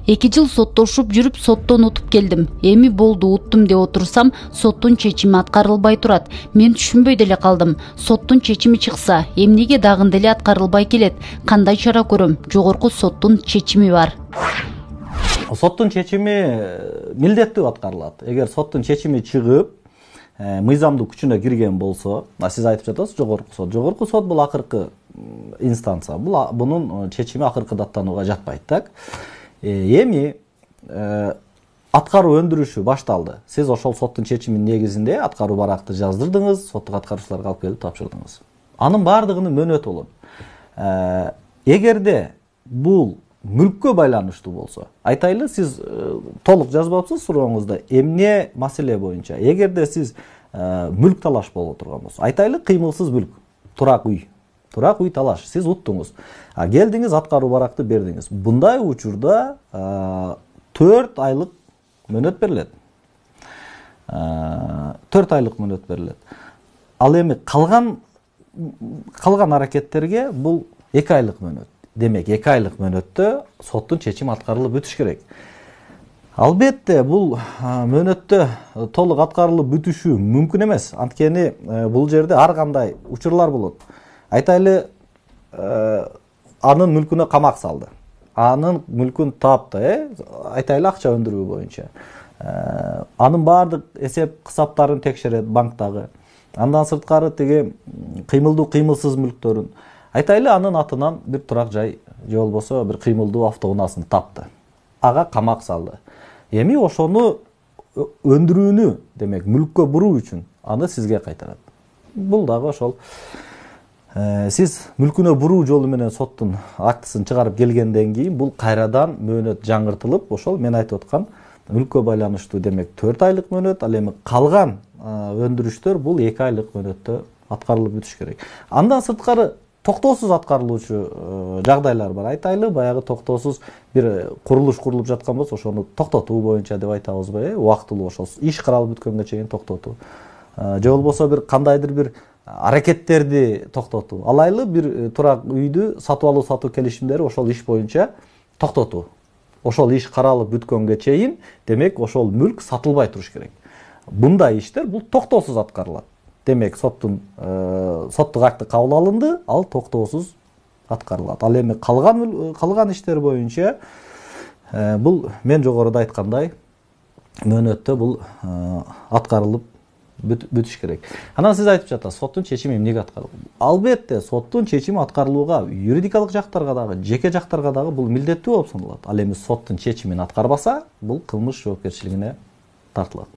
2 жыл соттошуп жүрүп соттон утуп келдим. Эми болду уттум деп отурсам, соттун чечими аткарылбай турат. Мен түшүнбөй деле калдым. Соттун чечими чыкса, эмнеге дагы деле аткарылбай келет? Кандай чара көрөм? Жогорку соттун чечими бар. Соттун чечими милдеттүү аткарылат. Эгер соттун чечими чыгып, мыйзамдуу күчүнө кирген болсо, сиз айтып жатасыз жогорку сот. Жогорку сот бул акыркы инстанция. Бунун чечими акыркы даттанууга жатпайт, так? Эми аткаруу өндүрүшү башталды. Сиз ошол соттун чечиминин негизинде аткаруу баракты жаздырдыңыз, соттук аткаруучуларга алып келип тапшырдыңыз. Анын бардыгынын мөөнөтү болот. Эгерде бул мүлккө байланыштуу болсо, айтайлы, сиз толук жазбапсыз сурооңузда эмне маселе боюнча. Эгерде сиз мүлк талаш боло турган болсо, айтайлы, кыймылсыз мүлк, турак үй талаш, сиз уттуңуз. Келдиңиз, аткаруу баракты бердиңиз. Bunday учурда 4 айлык мөөнөт берилет. 4 айлык мөөнөт берилет. Ал эми калган аракеттерге бул 2 айлык мөөнөт. Демек, 2 айлык мөөнөттө соттун чечими аткарылып бүтүш керек. Албетте, бул мөөнөттө толук аткарылып бүтүшү мүмкүн эмес. Анткени бул жерде ар кандай учурлар болот. Айтайлы, анын мүлкүнө камак салды. Анын мүлкүн тапты, айтайлы, акча өндүрүү боюнча. Анын бардык эсеп кысаптарын текшерет банктагы. Андан сырткары теге кыймылдуу, кыймылсыз мүлктөрүн. Айтайлы, анын атынан бир турак жай же болбосо бир кыймылдуу автоунаасын тапты. Ага камак салды. Эми ошону өндүрүүнү, демек, мүлккө буруу үчүн аны сизге кайтарат. Бул дагы ошол сиз мүлкүнө буруу жолу менен соттун актысын чыгарып келгенден кийин бул кайрадан мөөнөт жаңыртылып, ошол мен айтып аткан мүлккө байланыштуу, демек, 4 айлык мөөнөт, ал эми калган өндүрүштөр бул 2 айлык мөөнөттө аткарылып бүтүш керек. Андан сырткары токтоосуз аткарылуучу жагдайлар бар. Айтайлы, баягы токтоосуз бир курулуш курулуп жаткан болсо, ошону токтотуу боюнча деп айтабызбы, убактылуу ошол иш каралып бүткөнгө чейин токтотуу. Же болбосо бир кандайдыр бир аракеттерди токтотуу. Алайлы, бир турак үйдү сатып алуу сатуу келишимдери ошол иш боюнча токтотуу. Ошол иш каралып бүткөнгө чейин, демек, ошол мүлк сатылбай туруш керек. Мындай иштер бул токтоосуз аткарылат. Демек, соттук акты кабыл алынды, ал токтоосуз аткарылат. Ал эми калган иштер боюнча бул мен жогоруда айткандай мөөнөттө бул аткарылып бүтүш керек. Анан сиз айтып жатасыз, соттун чечими эмнеге аткарылды? Албетте, соттун чечими аткарылууга юридикалык жактарга дагы, жеке жактарга дагы бул милдеттүү болуп саналат. Ал эми соттун чечимин аткарбаса, бул кылмыш жоопкерчилигине тартылат.